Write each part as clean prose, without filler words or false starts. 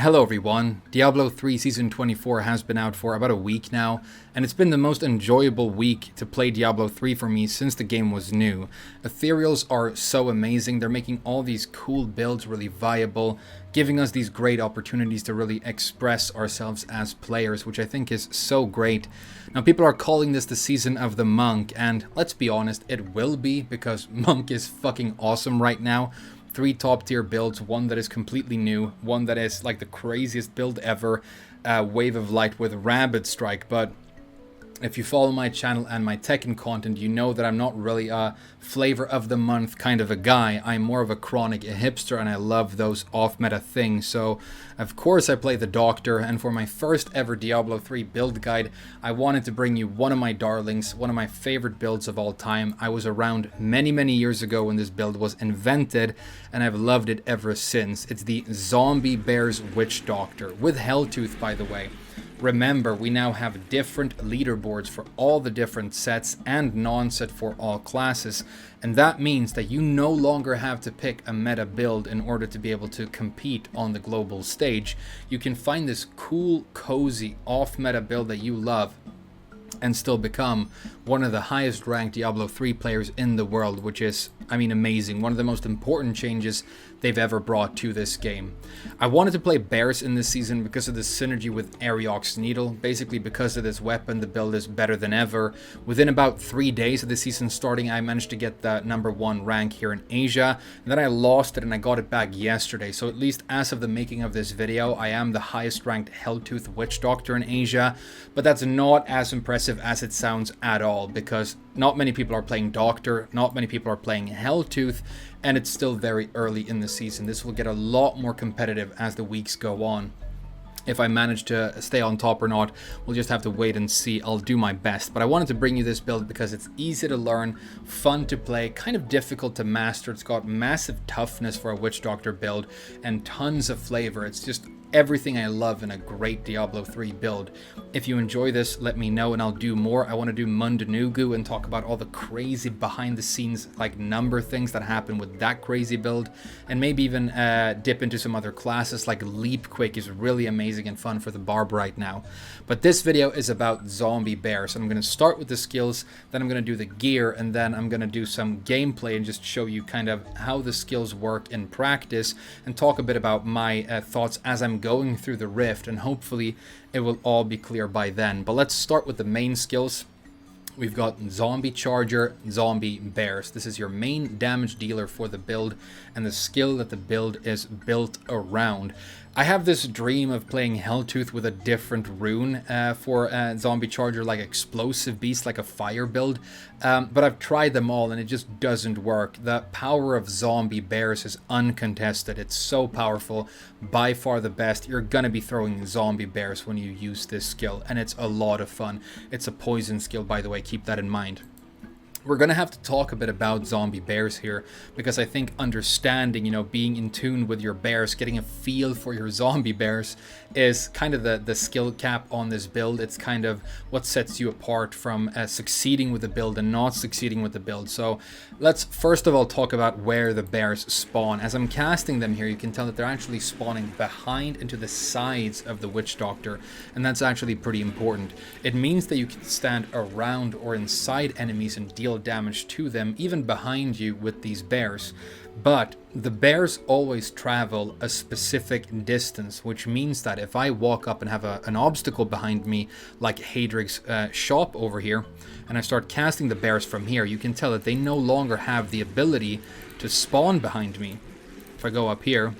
Hello everyone, Diablo 3 Season 24 has been out for about a week now, and it's been the most enjoyable week to play Diablo 3 for me since the game was new. Ethereals are so amazing, they're making all these cool builds really viable, giving us these great opportunities to really express ourselves as players, which I think is so great. Now people are calling this the Season of the Monk, and let's be honest, it will be, because Monk is fucking awesome right now. 3 top tier builds, one that is completely new, one that is like the craziest build ever, Wave of Light with Rabid Strike. But if you follow my channel and my Tekken content, you know that I'm not really a flavor of the month kind of a guy. I'm more of a chronic hipster, and I love those off-meta things. So, of course, I play the Doctor, and for my first ever Diablo 3 build guide, I wanted to bring you one of my darlings, one of my favorite builds of all time. I was around many years ago when this build was invented, and I've loved it ever since. It's the Zombie Bears Witch Doctor, with Helltooth, by the way. Remember, we now have different leaderboards for all the different sets and non-set for all classes, and that means that you no longer have to pick a meta build in order to be able to compete on the global stage. You can find this cool, cozy, off-meta build that you love and still become one of the highest ranked Diablo 3 players in the world, which is, I mean, amazing. One of the most important changes they've ever brought to this game. I wanted to play bears in this season because of the synergy with Ariok's Needle. Basically, because of this weapon, the build is better than ever. Within about 3 days of the season starting, I managed to get the #1 rank here in Asia, and then I lost it and I got it back yesterday. So at least as of the making of this video, I am the highest ranked Helltooth Witch Doctor in Asia, but that's not as impressive as it sounds at all, because not many people are playing Doctor, not many people are playing Helltooth, and it's still very early in the season. This will get a lot more competitive as the weeks go on. If I manage to stay on top or not, we'll just have to wait and see. I'll do my best. But I wanted to bring you this build because it's easy to learn, fun to play, kind of difficult to master. It's got massive toughness for a Witch Doctor build and tons of flavor. It's just everything I love in a great Diablo 3 build. If you enjoy this, let me know and I'll do more. I want to do Mundanugu and talk about all the crazy behind the scenes like number things that happen with that crazy build, and maybe even dip into some other classes. Like Leap Quick is really amazing and fun for the barb right now. But this video is about zombie bears, and I'm going to start with the skills, then I'm going to do the gear, and then I'm going to do some gameplay and just show you kind of how the skills work in practice, and talk a bit about my thoughts as I'm going through the rift, and hopefully it will all be clear by then. But let's start with the main skills. We've got Zombie Charger, Zombie Bears. This is your main damage dealer for the build and the skill that the build is built around. I have this dream of playing Helltooth with a different rune for Zombie Charger, like Explosive Beast, like a fire build. But I've tried them all and it just doesn't work. The power of Zombie Bears is uncontested. It's so powerful, by far the best. You're gonna be throwing Zombie Bears when you use this skill, and it's a lot of fun. It's a poison skill, by the way, keep that in mind. We're going to have to talk a bit about zombie bears here, because I think understanding, being in tune with your bears, getting a feel for your zombie bears is kind of the skill cap on this build. It's kind of what sets you apart from succeeding with the build and not succeeding with the build. So let's first of all talk about where the bears spawn. As I'm casting them here, you can tell that they're actually spawning behind and to the sides of the Witch Doctor, and that's actually pretty important. It means that you can stand around or inside enemies and deal damage to them, even behind you with these bears. But the bears always travel a specific distance, which means that if I walk up and have an obstacle behind me, like Hadrig's shop over here, and I start casting the bears from here, you can tell that they no longer have the ability to spawn behind me. If I go up here,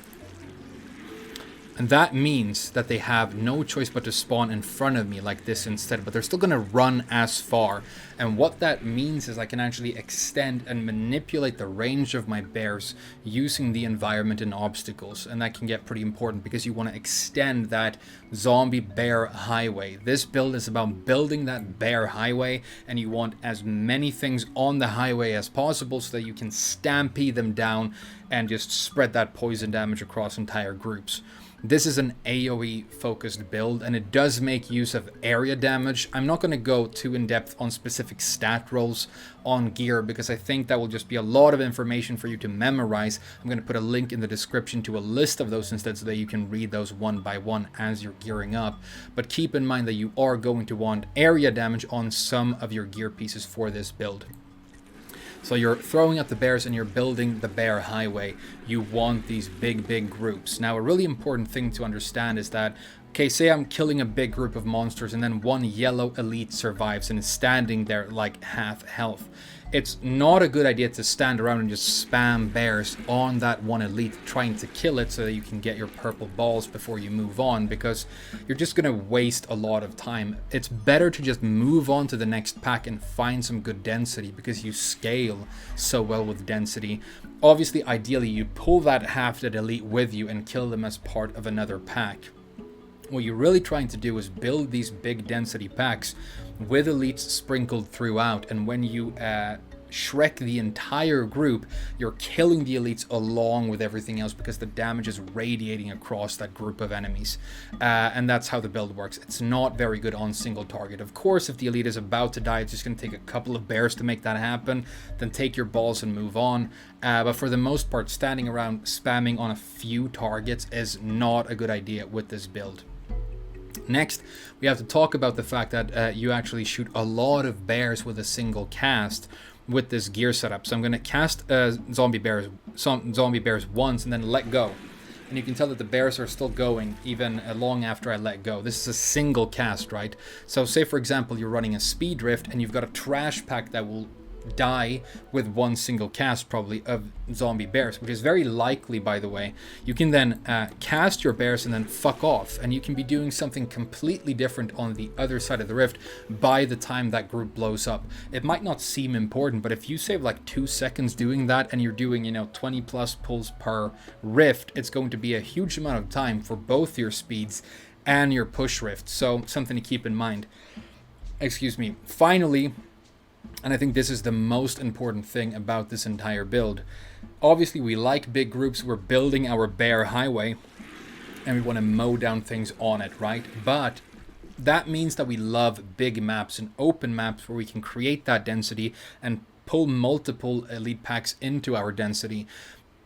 and that means that they have no choice but to spawn in front of me like this instead, but they're still going to run as far. And what that means is I can actually extend and manipulate the range of my bears using the environment and obstacles. And that can get pretty important because you want to extend that zombie bear highway. This build is about building that bear highway, and you want as many things on the highway as possible so that you can stampede them down and just spread that poison damage across entire groups. This is an AoE focused build, and it does make use of area damage. I'm not going to go too in depth on specific stat rolls on gear because I think that will just be a lot of information for you to memorize. I'm going to put a link in the description to a list of those instead so that you can read those one by one as you're gearing up. But keep in mind that you are going to want area damage on some of your gear pieces for this build. So you're throwing out the bears and you're building the bear highway. You want these big groups. Now, a really important thing to understand is that, okay, say I'm killing a big group of monsters and then one yellow elite survives and is standing there like half health. It's not a good idea to stand around and just spam bears on that one elite trying to kill it so that you can get your purple balls before you move on, because you're just going to waste a lot of time. It's better to just move on to the next pack and find some good density because you scale so well with density. Obviously, ideally, you pull that half-dead elite with you and kill them as part of another pack. What you're really trying to do is build these big density packs with elites sprinkled throughout, and when you Shrek the entire group, you're killing the elites along with everything else because the damage is radiating across that group of enemies, and that's how the build works. It's not very good on single target. Of course, if the elite is about to die, it's just going to take a couple of bears to make that happen, then take your balls and move on. But for the most part, standing around spamming on a few targets is not a good idea with this build. Next, we have to talk about the fact that you actually shoot a lot of bears with a single cast with this gear setup. So I'm going to cast zombie bears once and then let go. And you can tell that the bears are still going even long after I let go. This is a single cast, right? So say, for example, you're running a speed drift and you've got a trash pack that will die with one single cast probably of zombie bears, which is very likely, by the way. You can then cast your bears and then fuck off, and you can be doing something completely different on the other side of the rift by the time that group blows up. It might not seem important, but if you save like 2 seconds doing that and you're doing 20 plus pulls per rift, it's going to be a huge amount of time for both your speeds and your push rift. So something to keep in mind. Excuse me. Finally, and I think this is the most important thing about this entire build. Obviously, we like big groups. We're building our bear highway, and we want to mow down things on it, right? But that means that we love big maps and open maps where we can create that density and pull multiple elite packs into our density.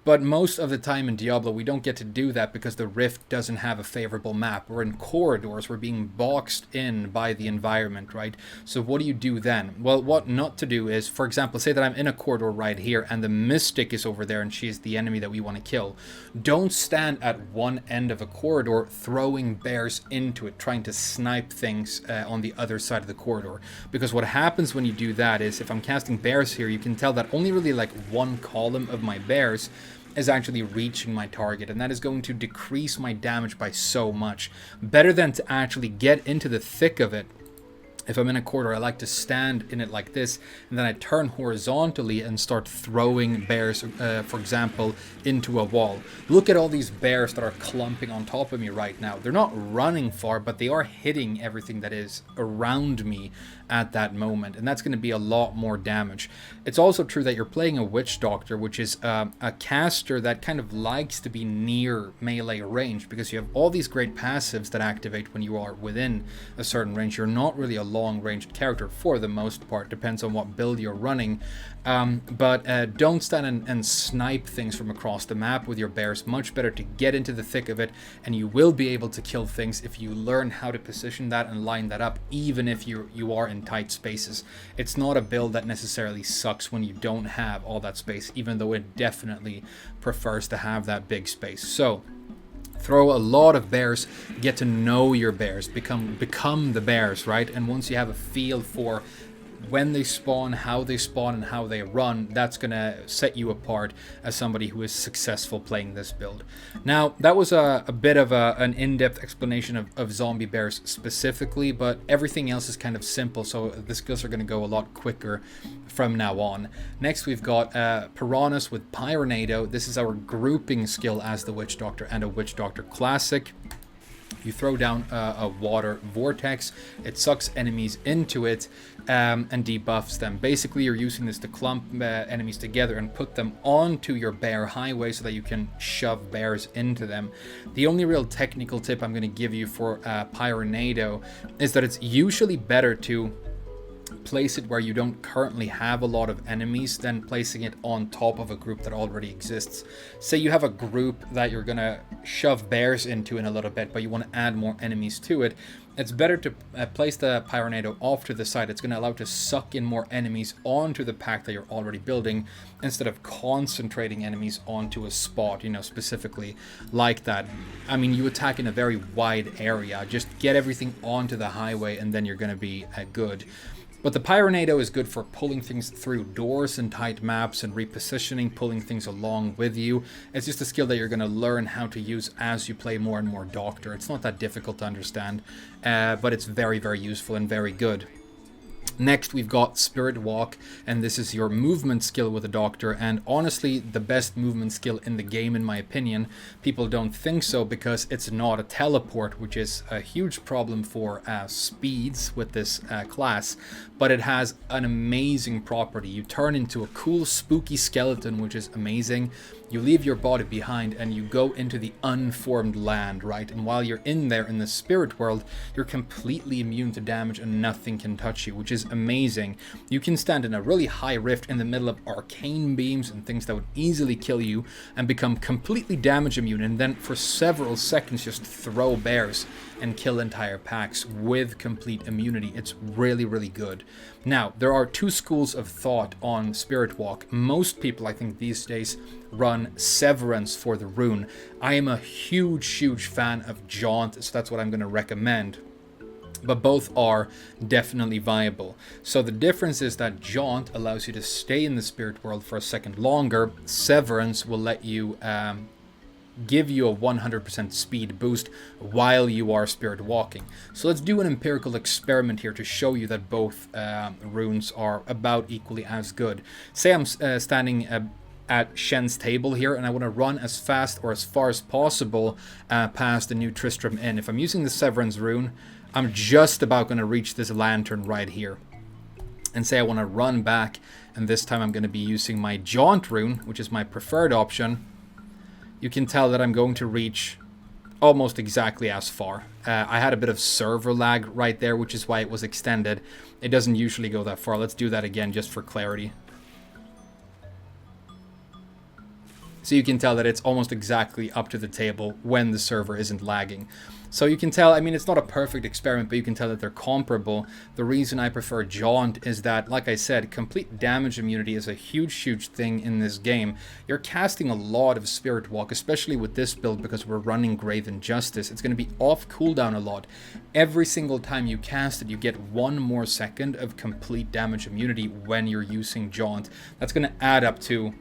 But most of the time in Diablo, we don't get to do that because the Rift doesn't have a favorable map. We're in corridors. We're being boxed in by the environment, right? So what do you do then? Well, what not to do is, for example, say that I'm in a corridor right here and the Mystic is over there and she is the enemy that we want to kill. Don't stand at one end of a corridor throwing bears into it, trying to snipe things on the other side of the corridor. Because what happens when you do that is, if I'm casting bears here, you can tell that only really like one column of my bears is actually reaching my target, and that is going to decrease my damage by so much. Better than to actually get into the thick of it. If I'm in a corridor, I like to stand in it like this, and then I turn horizontally and start throwing bears, for example, into a wall. Look at all these bears that are clumping on top of me right now. They're not running far, but they are hitting everything that is around me at that moment, and that's going to be a lot more damage. It's also true that you're playing a Witch Doctor, which is a caster that kind of likes to be near melee range, because you have all these great passives that activate when you are within a certain range. You're not really a long-ranged character for the most part, depends on what build you're running, but don't stand and snipe things from across the map with your bears. Much better to get into the thick of it, and you will be able to kill things if you learn how to position that and line that up, even if you are in tight spaces. It's not a build that necessarily sucks when you don't have all that space, even though it definitely prefers to have that big space. So throw a lot of bears, get to know your bears, become the bears, right? And once you have a feel for when they spawn, and how they run, that's going to set you apart as somebody who is successful playing this build. Now, that was a bit of an in-depth explanation of zombie bears specifically, but everything else is kind of simple, so the skills are going to go a lot quicker from now on. Next, we've got Piranhas with Pyronado. This is our grouping skill as the Witch Doctor and a Witch Doctor Classic. You throw down a water vortex, it sucks enemies into it and debuffs them. Basically, you're using this to clump enemies together and put them onto your bear highway so that you can shove bears into them. The only real technical tip I'm going to give you for Pyronado is that it's usually better to place it where you don't currently have a lot of enemies than placing it on top of a group that already exists. Say you have a group that you're gonna shove bears into in a little bit, but you want to add more enemies to it. It's better to place the Pyronado off to the side. It's going to allow it to suck in more enemies onto the pack that you're already building instead of concentrating enemies onto a spot, specifically like that. I mean, you attack in a very wide area. Just get everything onto the highway and then you're going to be good. But the Pyronado is good for pulling things through doors and tight maps and repositioning, pulling things along with you. It's just a skill that you're going to learn how to use as you play more and more Doctor. It's not that difficult to understand, but it's very, very useful and very good. Next, we've got Spirit Walk, and this is your movement skill with a Doctor, and honestly, the best movement skill in the game, in my opinion. People don't think so because it's not a teleport, which is a huge problem for speeds with this class, but it has an amazing property. You turn into a cool, spooky skeleton, which is amazing. You leave your body behind and you go into the unformed land, right? And while you're in there in the spirit world, you're completely immune to damage and nothing can touch you, which is amazing. You can stand in a really high rift in the middle of arcane beams and things that would easily kill you and become completely damage immune, and then for several seconds just throw bears and kill entire packs with complete immunity. It's really, really good. Now, there are two schools of thought on Spirit Walk. Most people, I think, these days run Severance for the rune. I am a huge fan of Jaunt, so that's what I'm going to recommend. But both are definitely viable. So the difference is that Jaunt allows you to stay in the spirit world for a second longer. Severance will let you give you a 100% speed boost while you are spirit walking. So let's do an empirical experiment here to show you that both runes are about equally as good. Say I'm standing at Shen's table here and I want to run as fast or as far as possible past the New Tristram Inn. If I'm using the Severance rune, I'm just about going to reach this lantern right here. And say I want to run back, and this time I'm going to be using my Jaunt rune, which is my preferred option. You can tell that I'm going to reach almost exactly as far. I had a bit of server lag right there, which is why it was extended. It doesn't usually go that far. Let's do that again just for clarity. So you can tell that it's almost exactly up to the table when the server isn't lagging. So you can tell, I mean, it's not a perfect experiment, but you can tell that they're comparable. The reason I prefer Jaunt is that, like I said, complete damage immunity is a huge thing in this game. You're casting a lot of Spirit Walk, especially with this build because we're running Graven Justice. It's going to be off cooldown a lot. Every single time you cast it, you get 1 more second of complete damage immunity when you're using Jaunt. That's going to add up to,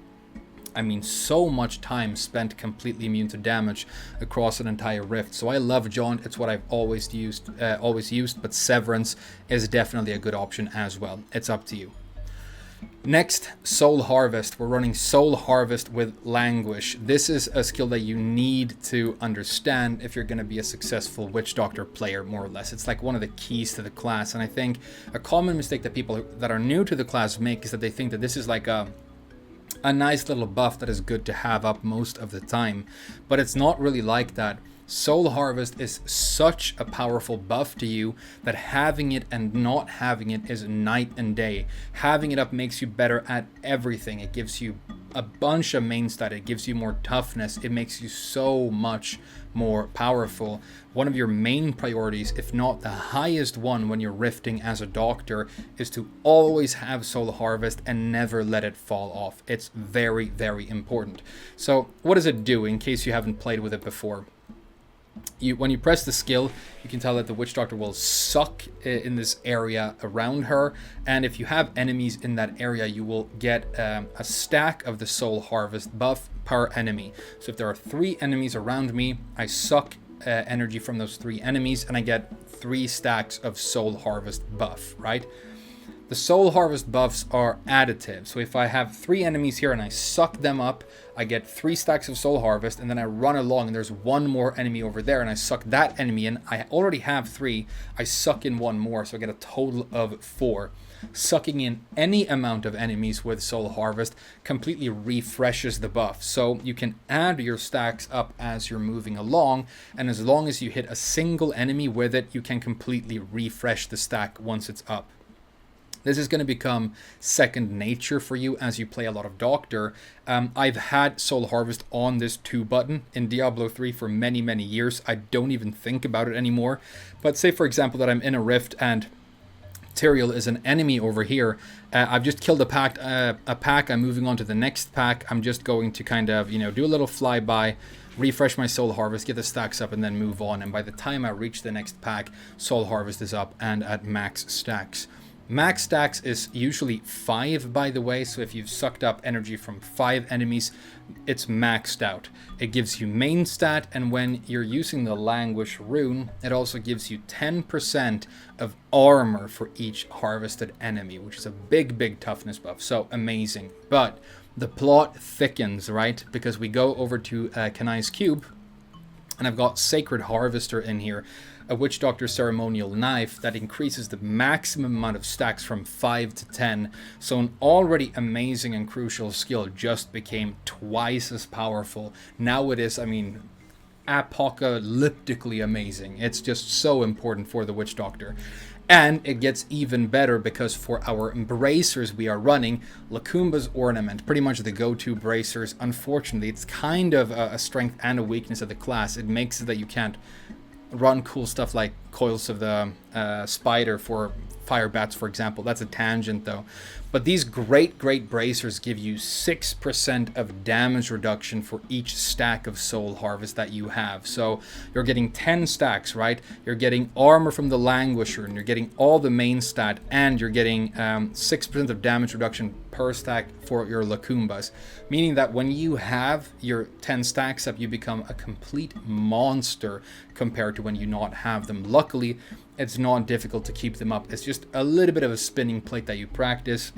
I mean, so much time spent completely immune to damage across an entire rift. So I love Jaunt. It's what I've always used, but Severance is definitely a good option as well. It's up to you. Next, Soul Harvest. We're running Soul Harvest with Languish. This is a skill that you need to understand if you're going to be a successful Witch Doctor player, more or less. It's like one of the keys to the class, and I think a common mistake that people that are new to the class make is that they think that this is like a nice little buff that is good to have up most of the time, but it's not really like that. Soul Harvest is such a powerful buff to you that having it and not having it is night and day. Having it up makes you better at everything. It gives you a bunch of main stat. It gives you more toughness. It makes you so much more powerful. One of your main priorities, if not the highest one when you're rifting as a doctor, is to always have Soul Harvest and never let it fall off. It's very important. So what does it do in case you haven't played with it before? When you press the skill, you can tell that the Witch Doctor will suck in this area around her, and if you have enemies in that area, you will get a stack of the Soul Harvest buff per enemy. So if there are 3 enemies around me, I suck energy from those 3 enemies, and I get 3 stacks of Soul Harvest buff, right? The Soul Harvest buffs are additive. So if I have 3 enemies here and I suck them up, I get 3 stacks of Soul Harvest, and then I run along and there's one more enemy over there and I suck that enemy in. I already have 3. I suck in 1 more, so I get a total of 4. Sucking in any amount of enemies with Soul Harvest completely refreshes the buff. So you can add your stacks up as you're moving along, and as long as you hit a single enemy with it, you can completely refresh the stack once it's up. This is going to become second nature for you as you play a lot of Doctor. I've had Soul Harvest on this 2 button in Diablo 3 for many, many years. I don't even think about it anymore. But say, for example, that I'm in a rift and Ethereal is an enemy over here. I've just killed a pack. I'm moving on to the next pack. I'm just going to kind of, do a little flyby, refresh my Soul Harvest, get the stacks up, and then move on. And by the time I reach the next pack, Soul Harvest is up and at max stacks. Max stacks is usually 5, by the way, so if you've sucked up energy from 5 enemies, it's maxed out. It gives you main stat, and when you're using the Languish rune, it also gives you 10% of armor for each harvested enemy, which is a big, big toughness buff, so amazing. But the plot thickens, right? Because we go over to Kanai's Cube, and I've got Sacred Harvester in here, a Witch Doctor Ceremonial Knife that increases the maximum amount of stacks from 5 to 10. So an already amazing and crucial skill just became twice as powerful. Now it is, apocalyptically amazing. It's just so important for the Witch Doctor. And it gets even better because for our bracers we are running Lakumba's Ornament, pretty much the go-to bracers. Unfortunately, it's kind of a strength and a weakness of the class. It makes it that you can't run cool stuff like Coils of the Spider for Fire Bats, for example. That's a tangent though. But these great bracers give you 6% of damage reduction for each stack of Soul Harvest that you have. So you're getting 10 stacks, right? You're getting armor from the Languisher, and you're getting all the main stat, and you're getting 6% of damage reduction per stack for your Lakumbas. Meaning that when you have your 10 stacks up, you become a complete monster compared to when you not have them. Luckily, it's not difficult to keep them up. It's just a little bit of a spinning plate that you practice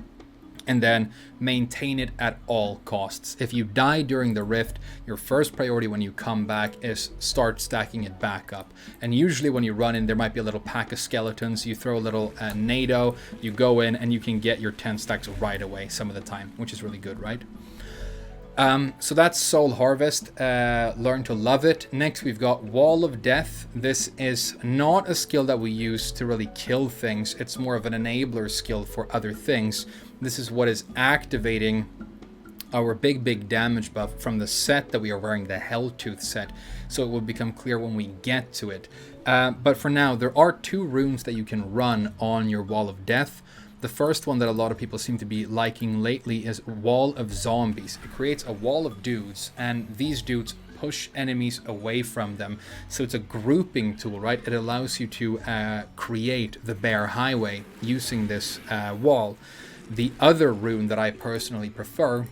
and then maintain it at all costs. If you die during the rift, your first priority when you come back is start stacking it back up. And usually when you run in, there might be a little pack of skeletons. You throw a little NATO, you go in, and you can get your 10 stacks right away some of the time, which is really good, right? So that's Soul Harvest. Learn to love it. Next, we've got Wall of Death. This is not a skill that we use to really kill things. It's more of an enabler skill for other things. This is what is activating our big damage buff from the set that we are wearing, the Helltooth set. So it will become clear when we get to it. But for now, there are 2 runes that you can run on your Wall of Death. The first one that a lot of people seem to be liking lately is Wall of Zombies. It creates a wall of dudes, and these dudes push enemies away from them. So it's a grouping tool, right? It allows you to create the Bear Highway using this wall. The other rune that I personally prefer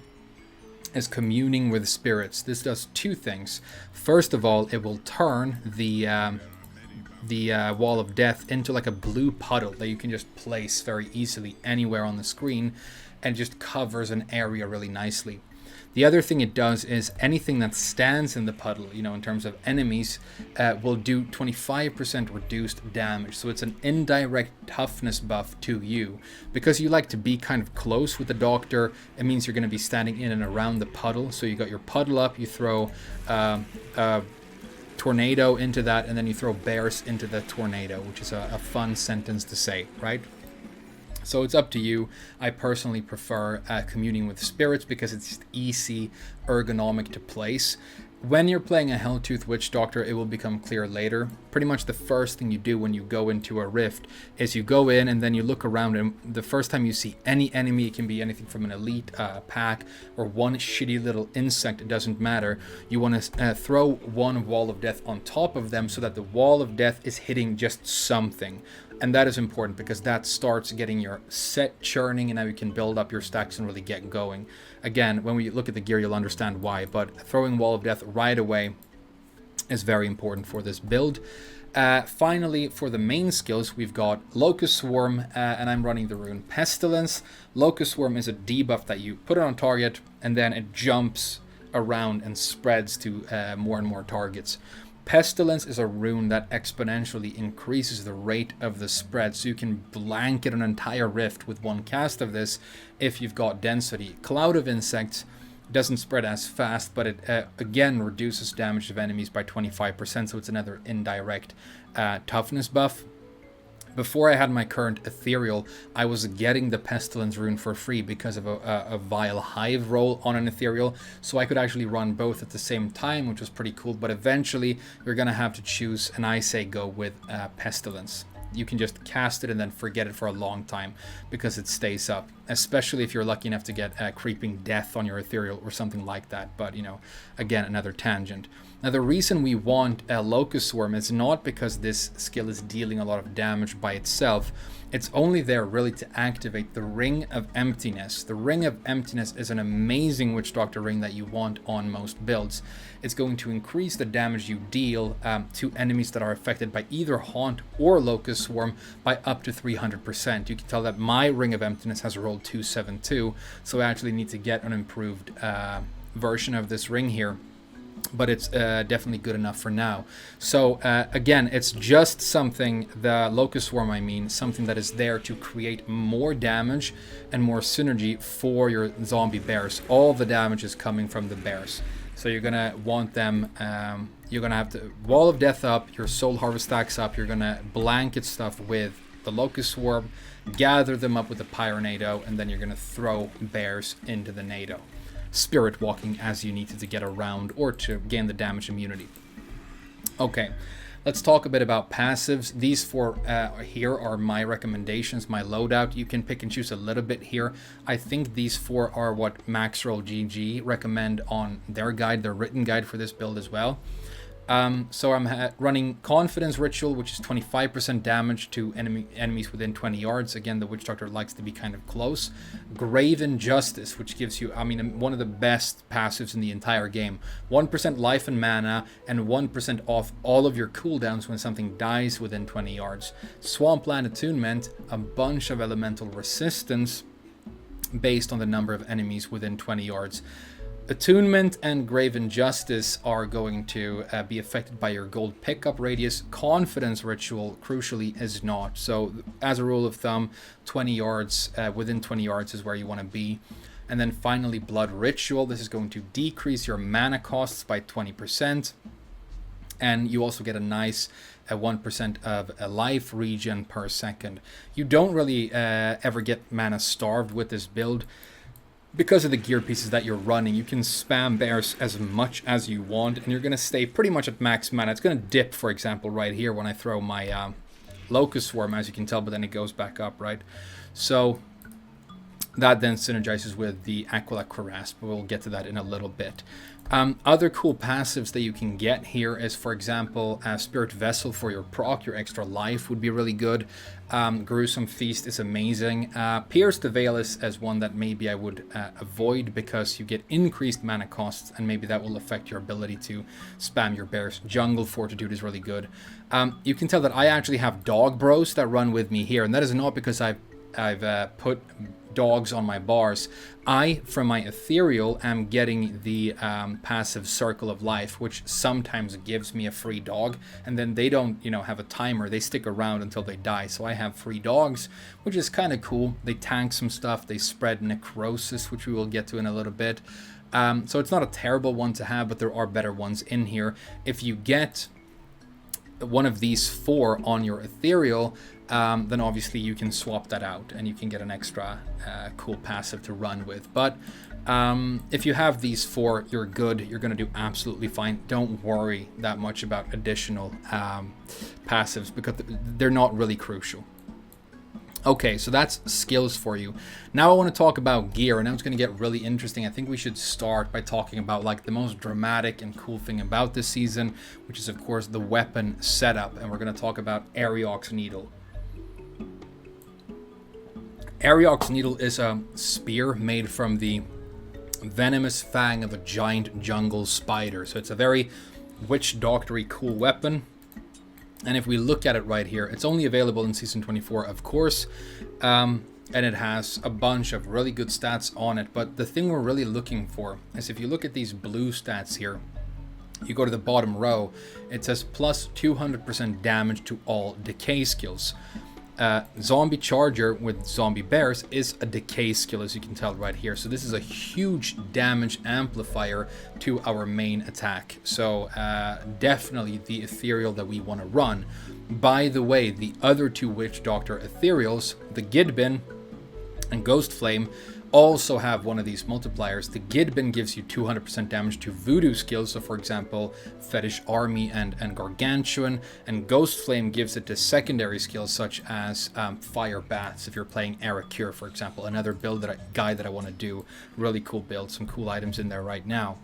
is Communing with Spirits. This does 2 things. First of all, it will turn the Wall of Death into like a blue puddle that you can just place very easily anywhere on the screen, and just covers an area really nicely. The other thing it does is anything that stands in the puddle, in terms of enemies, will do 25% reduced damage. So it's an indirect toughness buff to you. Because you like to be kind of close with the Doctor, it means you're going to be standing in and around the puddle. So you got your puddle up, you throw tornado into that, and then you throw bears into the tornado, which is a fun sentence to say, right? So it's up to you. I personally prefer Communing with Spirits because it's just easy, ergonomic to place. When you're playing a Helltooth Witch Doctor, it will become clear later. Pretty much the first thing you do when you go into a rift is you go in and then you look around, and the first time you see any enemy, it can be anything from an elite pack or one shitty little insect, it doesn't matter. You want to throw one Wall of Death on top of them so that the Wall of Death is hitting just something. And that is important because that starts getting your set churning, and now you can build up your stacks and really get going. Again, when we look at the gear, you'll understand why, but throwing Wall of Death right away is very important for this build. Finally, for the main skills, we've got Locust Swarm, and I'm running the rune Pestilence. Locust Swarm is a debuff that you put it on target, and then it jumps around and spreads to more and more targets. Pestilence is a rune that exponentially increases the rate of the spread, so you can blanket an entire rift with one cast of this if you've got density. Cloud of Insects doesn't spread as fast, but it again reduces damage of enemies by 25%, so it's another indirect toughness buff. Before I had my current Ethereal, I was getting the Pestilence rune for free because of a Vile Hive roll on an Ethereal, so I could actually run both at the same time, which was pretty cool. But eventually, you're going to have to choose, and I say go with Pestilence. You can just cast it and then forget it for a long time because it stays up, especially if you're lucky enough to get Creeping Death on your Ethereal or something like that. But, you know, again, another tangent. Now, the reason we want a Locust Swarm is not because this skill is dealing a lot of damage by itself. It's only there really to activate the Ring of Emptiness. The Ring of Emptiness is an amazing Witch Doctor ring that you want on most builds. It's going to increase the damage you deal to enemies that are affected by either Haunt or Locust Swarm by up to 300%. You can tell that my Ring of Emptiness has rolled 272, so I actually need to get an improved version of this ring here. But it's definitely good enough for now. So again, it's just something, the Locust Swarm I mean, something that is there to create more damage and more synergy for your zombie bears. All the damage is coming from the bears. So you're going to want them, you're going to have to Wall of Death up, your Soul Harvest stacks up, you're going to blanket stuff with the Locust Swarm, gather them up with the Pyronado, and then you're going to throw bears into the Nado. Spirit walking as you need to get around or to gain the damage immunity. Okay, let's talk a bit about passives. These four here are my recommendations, my loadout. You can pick and choose a little bit here. I think these four are what Maxroll GG recommend on their guide, their written guide for this build as well. So I'm running Confidence Ritual, which is 25% damage to enemies within 20 yards. Again, the Witch Doctor likes to be kind of close. Graven Justice, which gives you, I mean, one of the best passives in the entire game. 1% life and mana, and 1% off all of your cooldowns when something dies within 20 yards. Swampland Attunement, a bunch of elemental resistance based on the number of enemies within 20 yards. Attunement and Graven Justice are going to be affected by your gold pickup radius. Confidence Ritual, crucially, is not. So, as a rule of thumb, 20 yards, within 20 yards is where you want to be. And then finally, Blood Ritual. This is going to decrease your mana costs by 20%. And you also get a nice 1% of a life regen per second. You don't really ever get mana starved with this build. Because of the gear pieces that you're running, you can spam bears as much as you want, and you're going to stay pretty much at max mana. It's going to dip, for example, right here when I throw my Locust Swarm, as you can tell, but then it goes back up, right? So that then synergizes with the Aquila Cuirass, but we'll get to that in a little bit. Other cool passives that you can get here is, for example, Spirit Vessel for your proc, your extra life would be really good. Gruesome Feast is amazing. Pierce the Veil is one that maybe I would avoid because you get increased mana costs, and maybe that will affect your ability to spam your bears. Jungle Fortitude is really good. You can tell that I actually have dog bros that run with me here, and that is not because I've put dogs on my bars. I, from my Ethereal, am getting the passive Circle of Life, which sometimes gives me a free dog, and then they don't, have a timer. They stick around until they die, so I have free dogs, which is kind of cool. They tank some stuff. They spread necrosis, which we will get to in a little bit. So it's not a terrible one to have, but there are better ones in here. If you get one of these four on your Ethereal, then obviously you can swap that out and you can get an extra cool passive to run with. But if you have these four, you're good. You're going to do absolutely fine. Don't worry that much about additional passives because they're not really crucial. Okay, so that's skills for you. Now I want to talk about gear, and now it's going to get really interesting. I think we should start by talking about like the most dramatic and cool thing about this season, which is of course the weapon setup, and we're going to talk about Arioch's Needle. Arioch's Needle is a spear made from the venomous fang of a giant jungle spider. So it's a very witch doctory cool weapon. And if we look at it right here, it's only available in Season 24, of course. And it has a bunch of really good stats on it. But the thing we're really looking for is if you look at these blue stats here, you go to the bottom row, it says plus 200% damage to all decay skills. Zombie Charger with Zombie Bears is a decay skill, as you can tell right here. So this is a huge damage amplifier to our main attack. So definitely the Ethereal that we want to run. By the way, the other two Witch Doctor Ethereals, the Gidbin and Ghost Flame, also have one of these multipliers. The Gidbin gives you 200% damage to voodoo skills, so for example Fetish Army and Gargantuan, and Ghost Flame gives it to secondary skills such as Fire Baths if you're playing Arakure, for example, another build guide that I want to do. Really cool build, some cool items in there right now.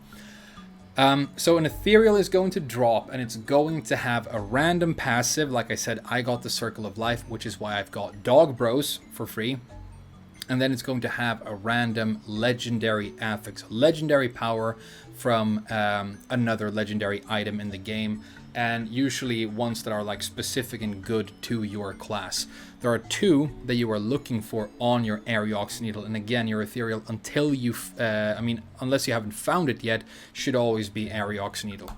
So an Ethereal is going to drop, and it's going to have a random passive. Like I said, I got the Circle of Life, which is why I've got Dog Bros for free. And then it's going to have a random legendary affix, legendary power from another legendary item in the game, and usually ones that are like specific and good to your class. There are two that you are looking for on your Ariox Needle, and again, your Ethereal, until unless you haven't found it yet, should always be Ariox Needle.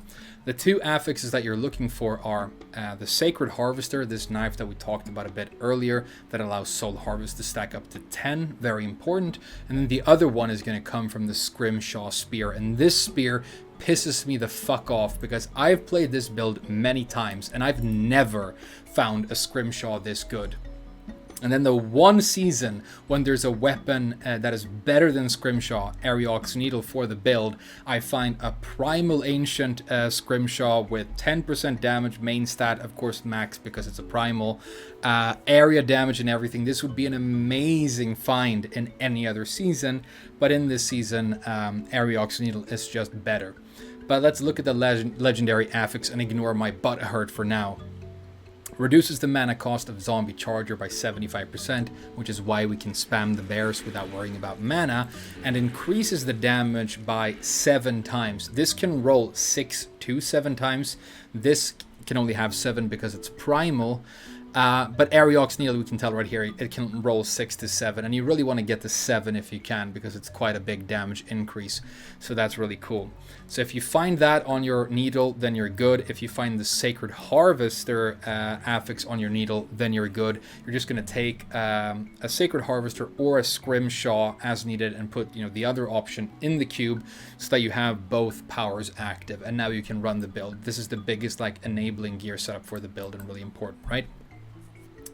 The two affixes that you're looking for are the Sacred Harvester, this knife that we talked about a bit earlier that allows Soul Harvest to stack up to 10, very important. And then the other one is going to come from the Scrimshaw Spear, and this spear pisses me the fuck off because I've played this build many times and I've never found a Scrimshaw this good. And then the one season when there's a weapon that is better than Scrimshaw, Ariox Needle for the build, I find a Primal Ancient Scrimshaw with 10% damage, main stat, of course max because it's a Primal, area damage and everything. This would be an amazing find in any other season, but in this season, Ariox Needle is just better. But let's look at the legendary affix and ignore my butt hurt for now. Reduces the mana cost of Zombie Charger by 75%, which is why we can spam the bears without worrying about mana, and increases the damage by 7 times. This can roll 6 to 7 times. This can only have 7 because it's primal. But Ariox Needle, we can tell right here, it can roll 6 to 7, and you really want to get to 7 if you can, because it's quite a big damage increase. So that's really cool. So if you find that on your needle, then you're good. If you find the Sacred Harvester affix on your needle, then you're good. You're just going to take a Sacred Harvester or a Scrimshaw as needed and put the other option in the cube so that you have both powers active, and now you can run the build. This is the biggest enabling gear setup for the build, and really important, right?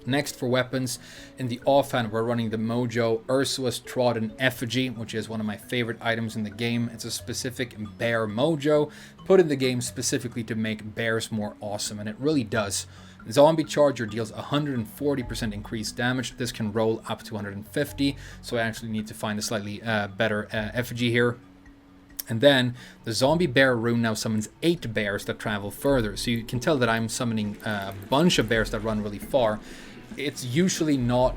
Next, for weapons, in the offhand, we're running the Mojo Ursua's Trodden Effigy, which is one of my favorite items in the game. It's a specific bear mojo put in the game specifically to make bears more awesome, and it really does. Zombie Charger deals 140% increased damage. This can roll up to 150, so I actually need to find a slightly better effigy here. And then the Zombie Bear rune now summons 8 bears that travel further. So you can tell that I'm summoning a bunch of bears that run really far. It's usually not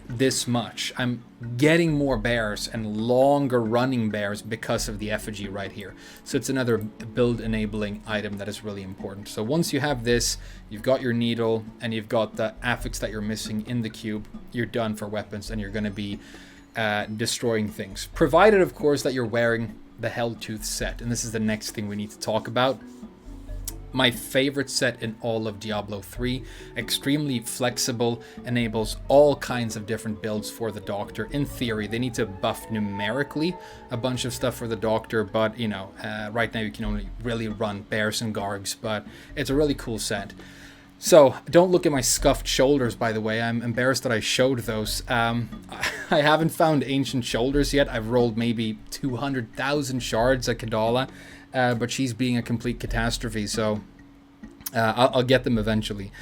this much. I'm getting more bears and longer running bears because of the effigy right here. So it's another build enabling item that is really important. So once you have this, you've got your needle and you've got the affix that you're missing in the cube, you're done for weapons, and you're going to be destroying things. Provided, of course, that you're wearing the Helltooth set, and this is the next thing we need to talk about. My favorite set in all of Diablo 3, extremely flexible, enables all kinds of different builds for the Doctor. In theory, they need to buff numerically a bunch of stuff for the Doctor, but right now you can only really run bears and gargs, but it's a really cool set. So, don't look at my scuffed shoulders, by the way. I'm embarrassed that I showed those. I haven't found ancient shoulders yet. I've rolled maybe 200,000 shards at Kadala, but she's being a complete catastrophe, so I'll get them eventually.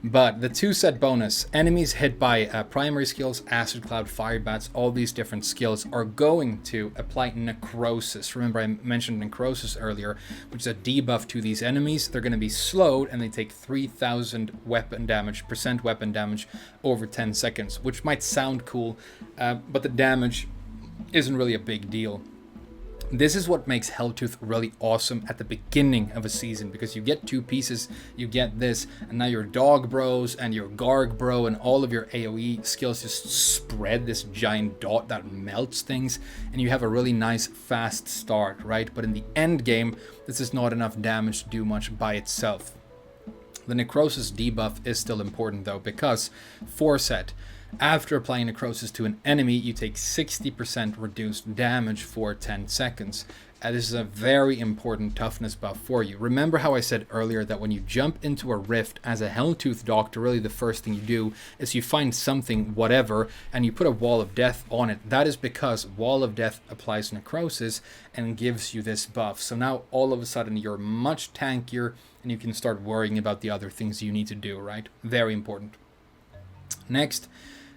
But the 2-set bonus, enemies hit by primary skills, Acid Cloud, Fire Bats, all these different skills are going to apply Necrosis. Remember, I mentioned Necrosis earlier, which is a debuff to these enemies. They're going to be slowed, and they take 3,000 weapon damage over 10 seconds, which might sound cool, but the damage isn't really a big deal. This is what makes Helltooth really awesome at the beginning of a season, because you get 2 pieces, you get this, and now your Dog Bros and your Garg Bro and all of your AoE skills just spread this giant dot that melts things, and you have a really nice fast start, right? But in the end game, this is not enough damage to do much by itself. The Necrosis debuff is still important though, because 4 set. After applying Necrosis to an enemy, you take 60% reduced damage for 10 seconds. This is a very important toughness buff for you. Remember how I said earlier that when you jump into a rift as a Helltooth Doctor, really the first thing you do is you find something, whatever, and you put a Wall of Death on it. That is because Wall of Death applies Necrosis and gives you this buff. So now all of a sudden you're much tankier and you can start worrying about the other things you need to do, right? Very important. Next,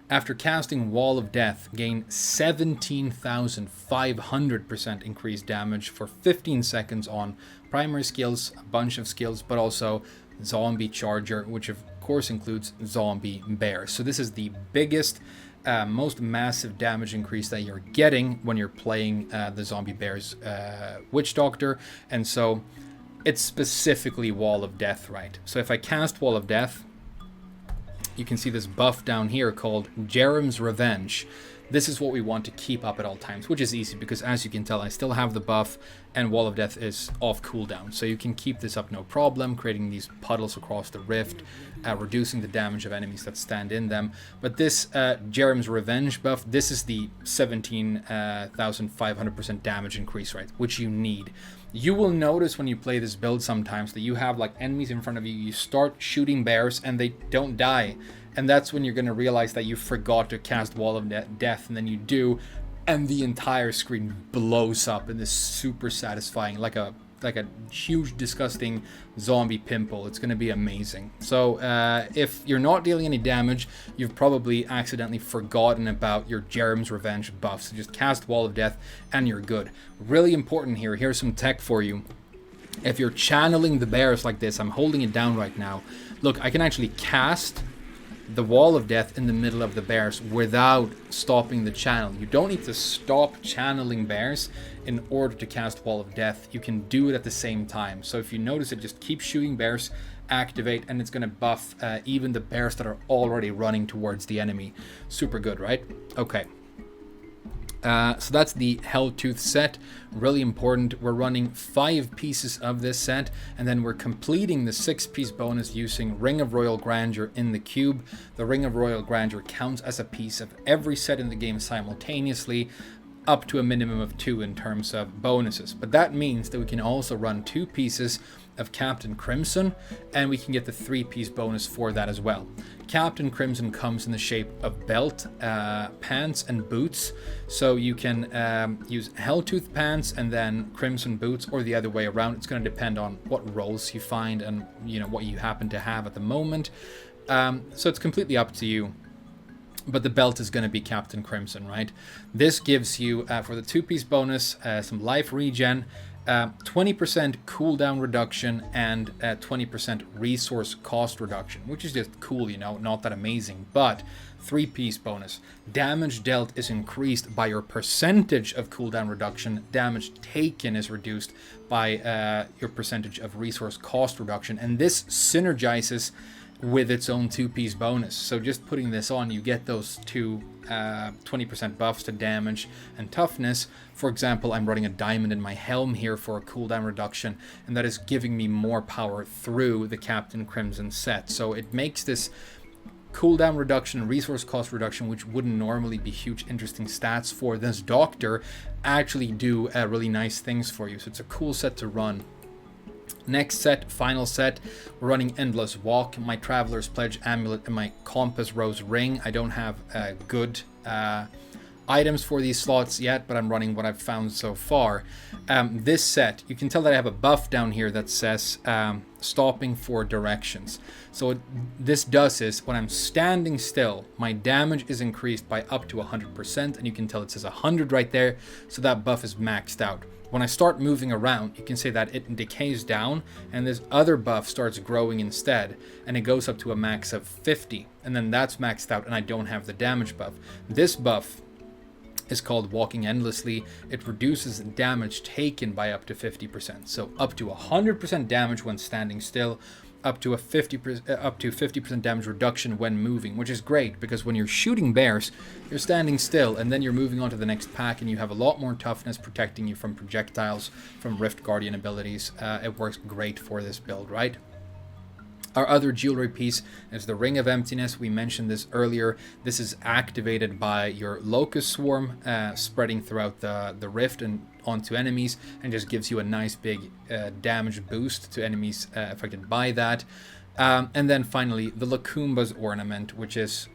after casting Wall of Death, gain 17,500% increased damage for 15 seconds on primary skills, a bunch of skills, but also Zombie Charger, which of course includes Zombie Bear. So this is the biggest, most massive damage increase that you're getting when you're playing the Zombie Bear's Witch Doctor, and so it's specifically Wall of Death, right? So if I cast Wall of Death, you can see this buff down here called Jerem's Revenge. This is what we want to keep up at all times, which is easy because, as you can tell, I still have the buff and Wall of Death is off cooldown. So you can keep this up no problem, creating these puddles across the rift, reducing the damage of enemies that stand in them. But this Jerem's Revenge buff, this is the 17,500% damage increase, right, which you need. You will notice when you play this build sometimes that you have like enemies in front of you, you start shooting bears and they don't die. And that's when you're going to realize that you forgot to cast Wall of Death, and then you do, and the entire screen blows up in this super satisfying, like a huge disgusting zombie pimple. It's going to be amazing. So if you're not dealing any damage, you've probably accidentally forgotten about your Jerem's Revenge buff. So just cast Wall of Death and you're good. Really important here. Here's some tech for you. If you're channeling the bears like this, I'm holding it down right now. Look, I can actually cast the Wall of Death in the middle of the bears without stopping the channel. You don't need to stop channeling bears in order to cast Wall of Death. You can do it at the same time. So if you notice it, just keep shooting bears, activate, and it's going to buff even the bears that are already running towards the enemy. Super good, right? Okay. So that's the Helltooth set. Really important. We're running 5 pieces of this set, and then we're completing the 6-piece bonus using Ring of Royal Grandeur in the cube. The Ring of Royal Grandeur counts as a piece of every set in the game simultaneously, up to a minimum of 2 in terms of bonuses. But that means that we can also run 2 pieces of Captain Crimson, and we can get the 3-piece bonus for that as well. Captain Crimson comes in the shape of belt, pants, and boots. So you can use Helltooth pants and then Crimson boots, or the other way around. It's going to depend on what roles you find and what you happen to have at the moment. So it's completely up to you. But the belt is going to be Captain Crimson, right? This gives you, for the 2-piece bonus, some life regen, 20% cooldown reduction, and 20% resource cost reduction, which is just cool, not that amazing. But 3-piece bonus, damage dealt is increased by your percentage of cooldown reduction. Damage taken is reduced by your percentage of resource cost reduction, and this synergizes with its own 2-piece bonus. So just putting this on, you get those 2 20% buffs to damage and toughness. For example, I'm running a diamond in my helm here for a cooldown reduction, and that is giving me more power through the Captain Crimson set. So it makes this cooldown reduction, resource cost reduction, which wouldn't normally be huge interesting stats for this doctor, actually do really nice things for you. So it's a cool set to run. Next set, final set, we're running Endless Walk, my Traveler's Pledge Amulet, and my Compass Rose Ring. I don't have good items for these slots yet, but I'm running what I've found so far. This set, you can tell that I have a buff down here that says stopping for directions. So what this does is, when I'm standing still, my damage is increased by up to 100%, and you can tell it says 100 right there, so that buff is maxed out. When I start moving around, you can say that it decays down, and this other buff starts growing instead, and it goes up to a max of 50, and then that's maxed out, and I don't have the damage buff. This buff is called Walking Endlessly. It reduces damage taken by up to 50%. So up to 100% damage when standing still, up to 50% damage reduction when moving, which is great because when you're shooting bears, you're standing still and then you're moving on to the next pack and you have a lot more toughness protecting you from projectiles, from Rift Guardian abilities. It works great for this build, right? Our other jewelry piece is the Ring of Emptiness. We mentioned this earlier. This is activated by your Locust Swarm spreading throughout the rift and onto enemies, and just gives you a nice big damage boost to enemies affected by that. And then finally, the Lacumba's Ornament, which is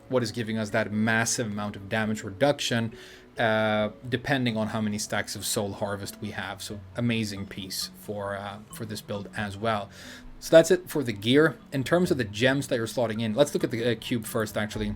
what is giving us that massive amount of damage reduction depending on how many stacks of Soul Harvest we have. So amazing piece for this build as well. So that's it for the gear. In terms of the gems that you're slotting in, let's look at the cube first, actually,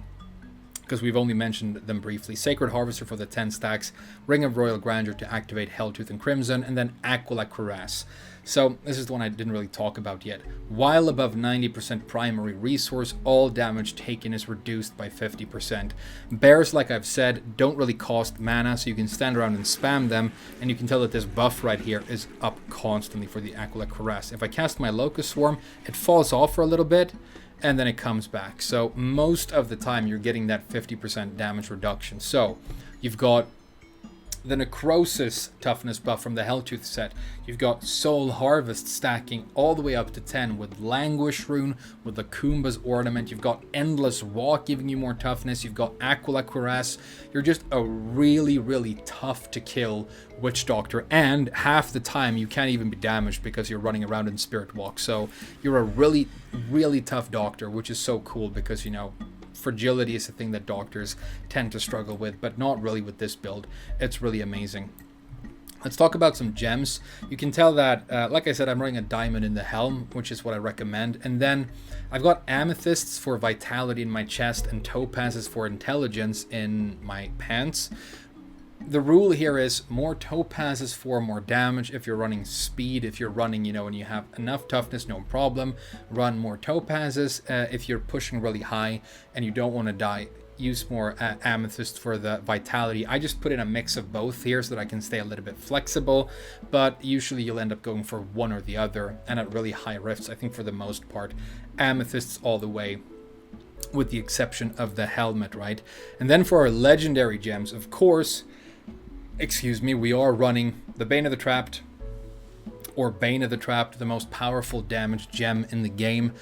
because we've only mentioned them briefly. Sacred Harvester for the 10 stacks, Ring of Royal Grandeur to activate Helltooth and Crimson, and then Aquila Cuirass. So this is the one I didn't really talk about yet. While above 90% primary resource, all damage taken is reduced by 50%. Bears, like I've said, don't really cost mana, so you can stand around and spam them, and you can tell that this buff right here is up constantly for the Aquila Cuirass. If I cast my Locust Swarm, it falls off for a little bit, and then it comes back. So most of the time you're getting that 50% damage reduction. So you've got the Necrosis toughness buff from the Helltooth set. You've got Soul Harvest stacking all the way up to 10 with Languish Rune, with the Kumba's Ornament. You've got Endless Walk giving you more toughness. You've got Aquila Cuirass. You're just a really, really tough to kill Witch Doctor, and half the time you can't even be damaged because you're running around in Spirit Walk. So you're a really, really tough Doctor, which is so cool because, you know, fragility is a thing that doctors tend to struggle with, but not really with this build. It's really amazing. Let's talk about some gems. You can tell that, like I said, I'm running a diamond in the helm, which is what I recommend. And then I've got amethysts for vitality in my chest and topazes for intelligence in my pants. The rule here is more topazes for more damage. If you're running speed, if you're running, you know, and you have enough toughness, no problem, run more topazes. If you're pushing really high and you don't want to die, use more amethyst for the vitality. I just put in a mix of both here so that I can stay a little bit flexible, but usually you'll end up going for one or the other. And at really high rifts, I think for the most part, amethysts all the way, with the exception of the helmet, right? And then for our legendary gems, of course, we are running the Bane of the Trapped, or Bane of the Trapped, the most powerful damage gem in the game.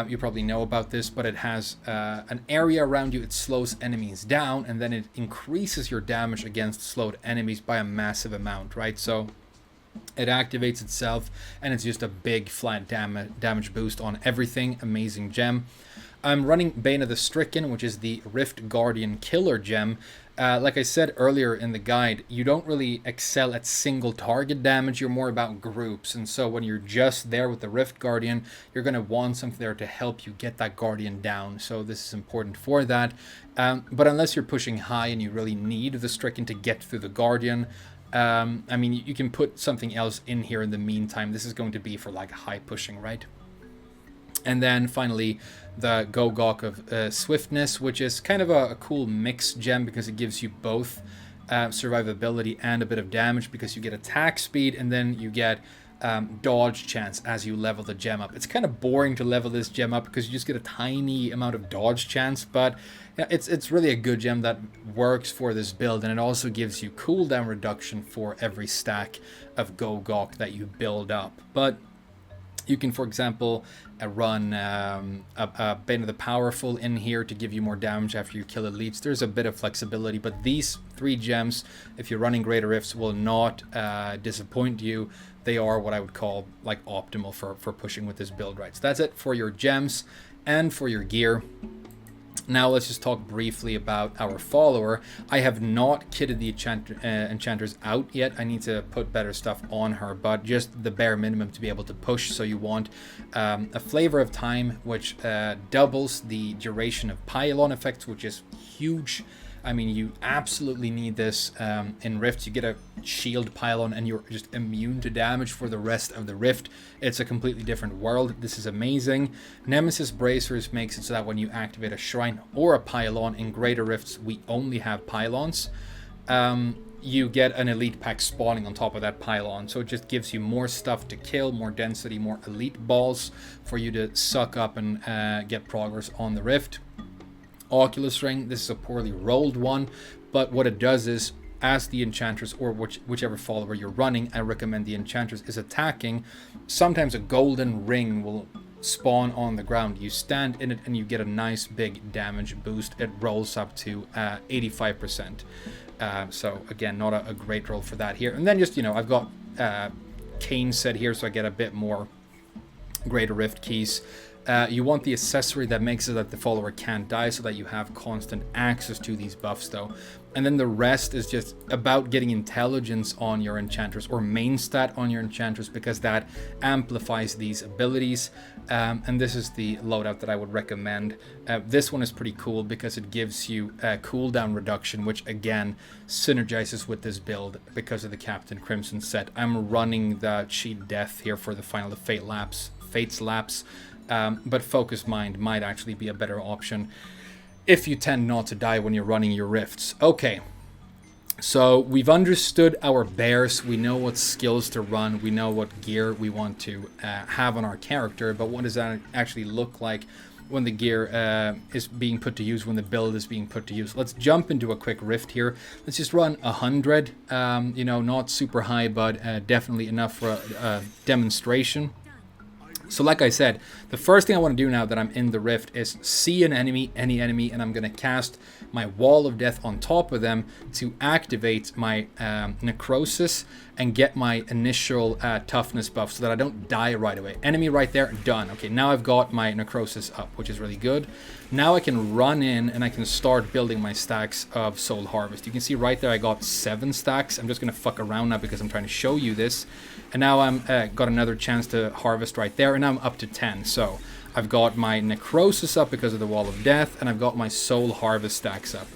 You probably know about this, but it has an area around you. It slows enemies down, and then it increases your damage against slowed enemies by a massive amount, right? So it activates itself, and it's just a big flat damage boost on everything. Amazing gem. I'm running Bane of the Stricken, which is the Rift Guardian killer gem. Like I said earlier in the guide, you don't really excel at single target damage, you're more about groups. And so when you're just there with the Rift Guardian, you're going to want something there to help you get that Guardian down. So this is important for that. But unless you're pushing high and you really need the Stricken to get through the Guardian, I mean, you can put something else in here in the meantime. This is going to be for like high pushing, right? And then finally, the Gogok of Swiftness, which is kind of a cool mix gem because it gives you both survivability and a bit of damage, because you get attack speed and then you get dodge chance as you level the gem up. It's kind of boring to level this gem up because you just get a tiny amount of dodge chance, but yeah, it's really a good gem that works for this build, and it also gives you cooldown reduction for every stack of Gogok that you build up. But you can, for example, run a Bane of the Powerful in here to give you more damage after you kill elites. There's a bit of flexibility, but these three gems, if you're running Greater Rifts, will not disappoint you. They are what I would call like optimal for pushing with this build, right? So that's it for your gems and for your gear. Now let's just talk briefly about our follower. I have not kitted the enchanters out yet. I need to put better stuff on her, but just the bare minimum to be able to push. So you want a Flavor of Time, which doubles the duration of pylon effects, which is huge. I mean, you absolutely need this in Rifts. You get a shield pylon and you're just immune to damage for the rest of the Rift. It's a completely different world. This is amazing. Nemesis Bracers makes it so that when you activate a shrine or a pylon in Greater Rifts, we only have pylons. You get an elite pack spawning on top of that pylon, so it just gives you more stuff to kill, more density, more elite balls for you to suck up and get progress on the Rift. Oculus Ring, this is a poorly rolled one, but what it does is, as the Enchantress or whichever follower you're running, I recommend the Enchantress is attacking, sometimes a golden ring will spawn on the ground. You stand in it and you get a nice big damage boost. It rolls up to 85%. So again, not a great roll for that here. And then just, I've got Kane set here, so I get a bit more Greater Rift keys. You want the accessory that makes it that the follower can't die, so that you have constant access to these buffs though. And then the rest is just about getting intelligence on your Enchantress, or main stat on your Enchantress, because that amplifies these abilities. And this is the loadout that I would recommend. This one is pretty cool because it gives you a cooldown reduction, which again synergizes with this build because of the Captain Crimson set. I'm running the Cheat Death here for the final Fates Lapse. But Focus Mind might actually be a better option if you tend not to die when you're running your Rifts. Okay, so we've understood our bears. We know what skills to run. We know what gear we want to have on our character. But what does that actually look like when the gear is being put to use, when the build is being put to use? Let's jump into a quick Rift here. Let's just run 100. Not super high, but definitely enough for a demonstration. So like I said, the first thing I want to do now that I'm in the Rift is see any enemy, and I'm going to cast my Wall of Death on top of them to activate my Necrosis and get my initial toughness buff so that I don't die right away. Enemy right there, done. Okay, now I've got my Necrosis up, which is really good. Now I can run in and I can start building my stacks of Soul Harvest. You can see right there I got 7 stacks. I'm just going to fuck around now because I'm trying to show you this. And now I'm got another chance to harvest right there, and now I'm up to 10. So I've got my Necrosis up because of the Wall of Death, and I've got my Soul Harvest stacks up.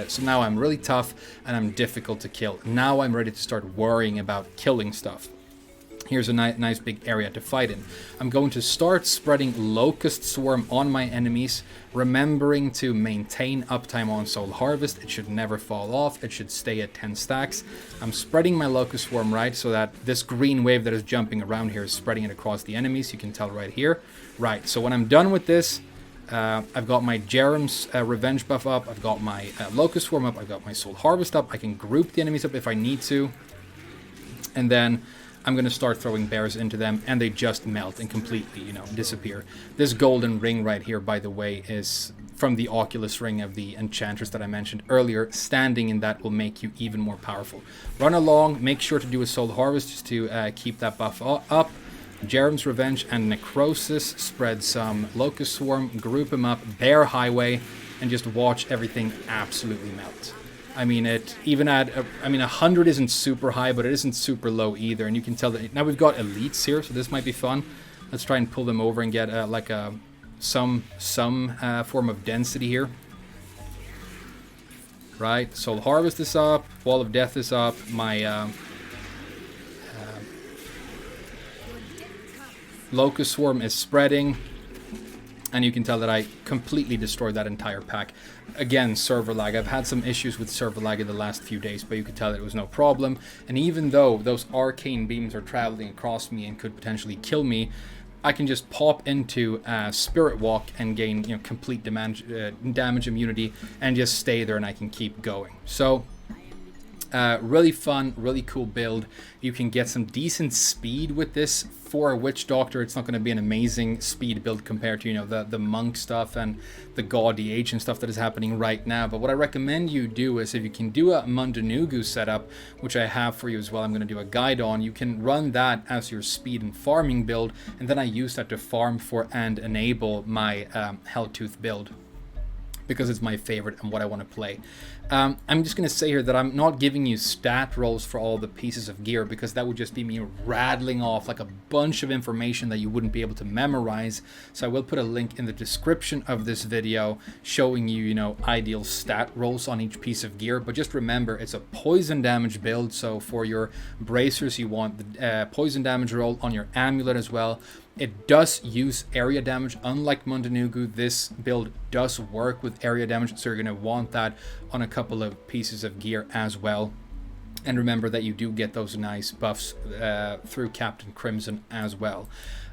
So now I'm really tough and I'm difficult to kill. Now I'm ready to start worrying about killing stuff. Here's a nice big area to fight in. I'm going to start spreading Locust Swarm on my enemies, remembering to maintain uptime on Soul Harvest. It should never fall off. It should stay at 10 stacks. I'm spreading my Locust Swarm right so that this green wave that is jumping around here is spreading it across the enemies. You can tell right here. Right, so when I'm done with this, I've got my Jerem's Revenge buff up. I've got my Locust Swarm up. I've got my Soul Harvest up. I can group the enemies up if I need to. And then I'm going to start throwing bears into them, and they just melt and completely, disappear. This golden ring right here, by the way, is from the Oculus Ring of the Enchantress that I mentioned earlier. Standing in that will make you even more powerful. Run along, make sure to do a Soul Harvest just to keep that buff up. Jerem's Revenge and Necrosis, spread some Locust Swarm, group them up, Bear Highway, and just watch everything absolutely melt. I mean, 100 isn't super high, but it isn't super low either. And you can tell that now we've got elites here, so this might be fun. Let's try and pull them over and get some form of density here. Right, Soul Harvest is up, Wall of Death is up, my Locust Swarm is spreading. And you can tell that I completely destroyed that entire pack. Again, server lag. I've had some issues with server lag in the last few days, but you could tell that it was no problem. And even though those arcane beams are traveling across me and could potentially kill me, I can just pop into Spirit Walk and gain complete damage immunity and just stay there, and I can keep going. So really fun, really cool build. You can get some decent speed with this. For a Witch Doctor, it's not going to be an amazing speed build compared to the monk stuff and the gaudy agent stuff that is happening right now. But what I recommend you do is, if you can do a Mundanugu setup, which I have for you as well, I'm going to do a guide on, you can run that as your speed and farming build, and then I use that to farm for and enable my Helltooth build. because it's my favorite and what I want to play. I'm just going to say here that I'm not giving you stat rolls for all the pieces of gear, because that would just be me rattling off like a bunch of information that you wouldn't be able to memorize. So I will put a link in the description of this video showing you, ideal stat rolls on each piece of gear. But just remember, it's a poison damage build. So for your bracers, you want the poison damage roll on your amulet as well. It does use area damage. Unlike Mundanugu, this build does work with area damage, so you're going to want that on a couple of pieces of gear as well. And remember that you do get those nice buffs through Captain Crimson as well.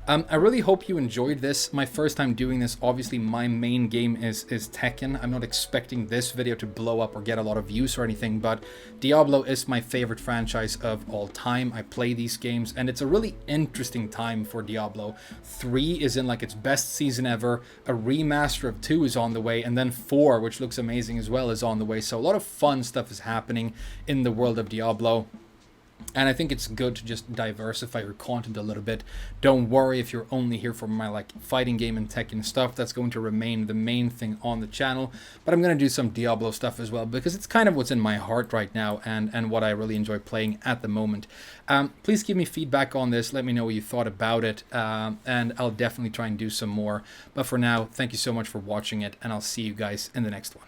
I really hope you enjoyed this. My first time doing this. Obviously, my main game is Tekken. I'm not expecting this video to blow up or get a lot of views or anything, but Diablo is my favorite franchise of all time. I play these games, and it's a really interesting time for Diablo. 3 is in like its best season ever. A remaster of 2 is on the way, and then 4, which looks amazing as well, is on the way. So a lot of fun stuff is happening in the world of Diablo. And I think it's good to just diversify your content a little bit. Don't worry if you're only here for my fighting game and Tekken stuff. That's going to remain the main thing on the channel. But I'm going to do some Diablo stuff as well, because it's kind of what's in my heart right now, and what I really enjoy playing at the moment. Please give me feedback on this. Let me know what you thought about it. And I'll definitely try and do some more. But for now, thank you so much for watching it, and I'll see you guys in the next one.